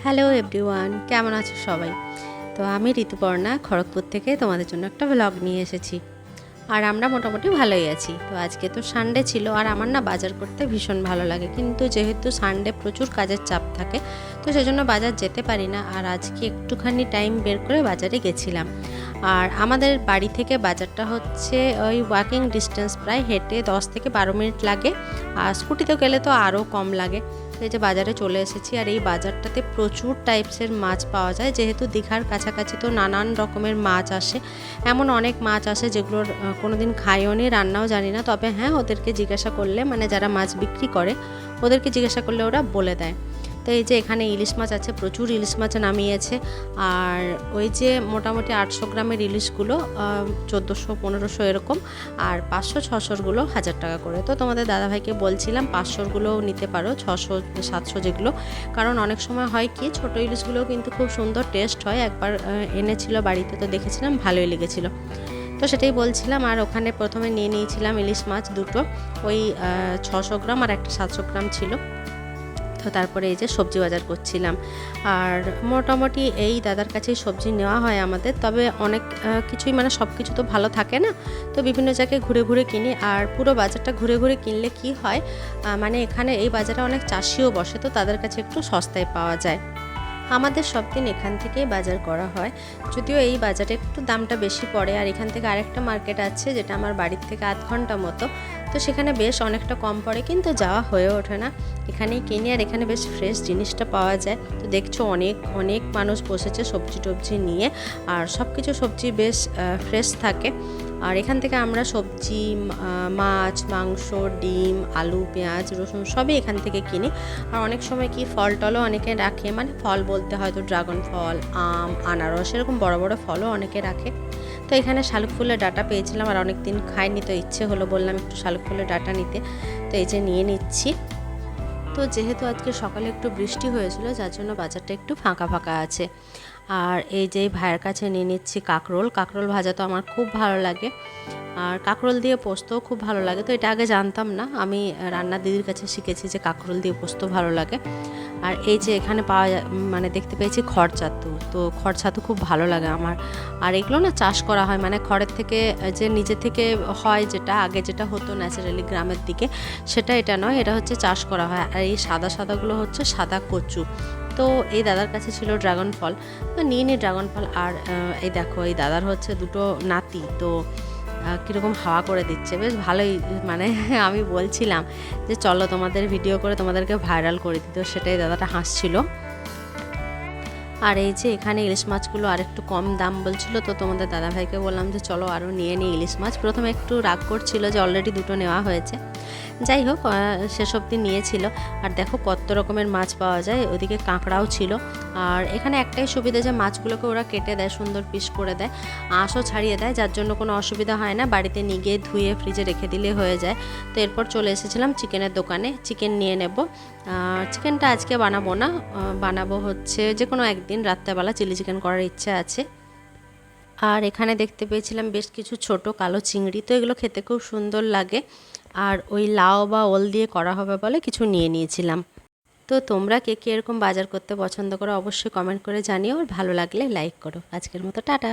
Hello everyone, কেমন আছো সবাই? তো আমি ঋতুপর্ণা খড়গপুর থেকে তোমাদের জন্য একটা ব্লগ নিয়ে এসেছি। আর আমরা মোটামুটি ভালোই আছি। তো আজকে তো সানডে ছিল, আর আমার না বাজার করতে ভীষণ ভালো লাগে, কিন্তু যেহেতু সানডে প্রচুর কাজের চাপ থাকে, তো সেজন্য বাজার যেতে পারি না। আর আজকে একটুখানি টাইম বের করে বাজারে গেছিলাম। আর আমাদের বাড়ি থেকে বাজারটা হচ্ছে ওই ওয়াকিং ডিস্টেন্স, প্রায় হেঁটে 10 থেকে 12 মিনিট লাগে, আর স্কুটিতে গেলে তো আরও কম লাগে। এই যে বাজারে চলে এসেছি, আর এই বাজারটাতে প্রচুর টাইপসের মাছ পাওয়া যায়। যেহেতু দীঘার কাছাকাছি, তো নানান রকমের মাছ আসে। এমন অনেক মাছ আসে যেগুলোর কোনোদিন খাইও নি, রান্নাও জানি না। তবে হ্যাঁ, ওদেরকে জিজ্ঞাসা করলে, মানে যারা মাছ বিক্রি করে ওদেরকে জিজ্ঞাসা করলে ওরা বলে দেয়। তো এই যে এখানে ইলিশ মাছ আছে, প্রচুর ইলিশ মাছ নামিয়েছে। আর ওই যে মোটামুটি 800 গ্রামের ইলিশগুলো 1400-1500 এরকম, আর 500-600গুলো 1000 টাকা করে। তো তোমাদের দাদাভাইকে বলছিলাম 500গুলোও নিতে পারো, 600-700 যেগুলো, কারণ অনেক সময় হয় কি, ছোটো ইলিশগুলোও কিন্তু খুব সুন্দর টেস্ট হয়। একবার এনেছিল বাড়িতে, তো দেখেছিলাম ভালোই লেগেছিলো, তো সেটাই বলছিলাম। আর ওখানে প্রথমে নিয়ে নিয়েছিলাম ইলিশ মাছ দুটো, ওই 600 গ্রাম আর একটা 700 গ্রাম ছিল। তো তারপরে এই যে সবজি বাজার করছিলাম। আর মোটামুটি এই দাদার কাছেই সবজি নেওয়া হয় আমাদের, তবে অনেক কিছুই, মানে সব কিছু তো ভালো থাকে না, তো বিভিন্ন জায়গায় ঘুরে ঘুরে কিনি। আর পুরো বাজারটা ঘুরে ঘুরে কিনলে কি হয়, মানে এখানে এই বাজারে অনেক চাষিও বসে, তো তাদের কাছে একটু সস্তায় পাওয়া যায়। আমাদের সব দিন এখান থেকেই বাজার করা হয়, যদিও এই বাজারে একটু দামটা বেশি পড়ে। আর এখান থেকে আরেকটা মার্কেট আছে যেটা আমার বাড়ির থেকে আধ ঘন্টা মতো, তো সেখানে বেশ অনেকটা কম পড়ে, কিন্তু যাওয়া হয়ে ওঠে না। এখানেই কিনি, আর এখানে বেশ ফ্রেশ জিনিসটা পাওয়া যায়। তো দেখছো অনেক অনেক মানুষ বসেছে সবজি টবজি নিয়ে, আর সব কিছু সবজি বেশ ফ্রেশ থাকে। আর এখান থেকে আমরা সবজি, মাছ, মাংস, ডিম, আলু, পেঁয়াজ, রসুন সবই এখান থেকে কিনি। আর অনেক সময় কি ফল টলও অনেকে রাখে, মানে ফল বলতে হয়তো ড্রাগন ফল, আম, আনারস, এরকম বড় বড় ফলও অনেকে রাখে। তো এখানে শালুক ফুলের ডাঁটা পেয়েছিলাম, আর অনেক দিন খাইনি, তো ইচ্ছে হলো, বললাম একটু শালুক ফুলের ডাঁটা নিতে। তো এই যে নিয়ে নিচ্ছি। তো যেহেতু আজকে সকালে একটু বৃষ্টি হয়েছিল, যার জন্য বাজারটা একটু ফাঁকা ফাঁকা আছে। আর এই যে ভাইয়ের কাছে নিয়ে নিচ্ছি কাঁকরোল। কাঁকরোল ভাজা তো আমার খুব ভালো লাগে, আর কাঁকরোল দিয়ে পোস্তও খুব ভালো লাগে। তো এটা আগে জানতাম না, আমি রান্না দিদির কাছে শিখেছি যে কাঁকরোল দিয়ে পোস্ত ভালো লাগে। আর এই যে এখানে পাওয়া যায়, মানে দেখতে পেয়েছি খড় ছাতু, তো খড় ছাতু খুব ভালো লাগে আমার। আর এগুলো না চাষ করা হয়, মানে খড়ের থেকে যে নিজে থেকে হয়, যেটা আগে যেটা হতো ন্যাচারালি গ্রামের দিকে, সেটা এটা নয়, এটা হচ্ছে চাষ করা হয়। আর এই সাদা সাদাগুলো হচ্ছে সাদা কচু। তো এই দাদার কাছে ছিল ড্রাগন ফল, তো নিয়ে নিই ড্রাগন ফল। আর এই দেখো, এই দাদার হচ্ছে দুটো নাতি, তো কীরকম হাওয়া করে দিচ্ছে, বেশ ভালোই। মানে আমি বলছিলাম যে চলো তোমাদের ভিডিও করে তোমাদেরকে ভাইরাল করে দিত, সেটাই দাদাটা হাসছিল। আর এই যে এখানে ইলিশ মাছগুলো আর একটু কম দাম বলছিল, তো তোমাদের দাদাভাইকে বললাম যে চলো আরও নিয়ে নিই ইলিশ মাছ। প্রথমে একটু রাগ করছিল যে অলরেডি দুটো নেওয়া হয়েছে, যাই হোক সেসব দিন নিয়েছিল। আর দেখো কত রকমের মাছ পাওয়া যায়, ওদিকে কাঁকড়াও ছিল। আর এখানে একটাই সুবিধা যে মাছগুলোকে ওরা কেটে দেয়, সুন্দর পিস করে দেয়, আঁশও ছাড়িয়ে দেয়, যার জন্য কোনো অসুবিধা হয় না। বাড়িতে নিয়ে গিয়ে ধুয়ে ফ্রিজে রেখে দিলে হয়ে যায়। তো এরপর চলে এসেছিলাম চিকেনের দোকানে, চিকেন নিয়ে নেব। চিকেনটা আজকে বানাবো না, বানাবো হচ্ছে যে কোনো একদিন রাত্রেবেলা চিলি চিকেন করার ইচ্ছে আছে। আর এখানে দেখতে পেয়েছিলাম বেশ কিছু ছোট কালো চিংড়ি, তো এগুলো খেতে খুব সুন্দর লাগে। আর ওই লাউ বা ওল দিয়ে করা হবে বলে কিছু নিয়ে নিয়েছিলাম। তো তোমরা কে কে এরকম বাজার করতে পছন্দ করো অবশ্যই কমেন্ট করে জানিও, আর ভালো লাগলে লাইক করো। আজকের মতো টাটা।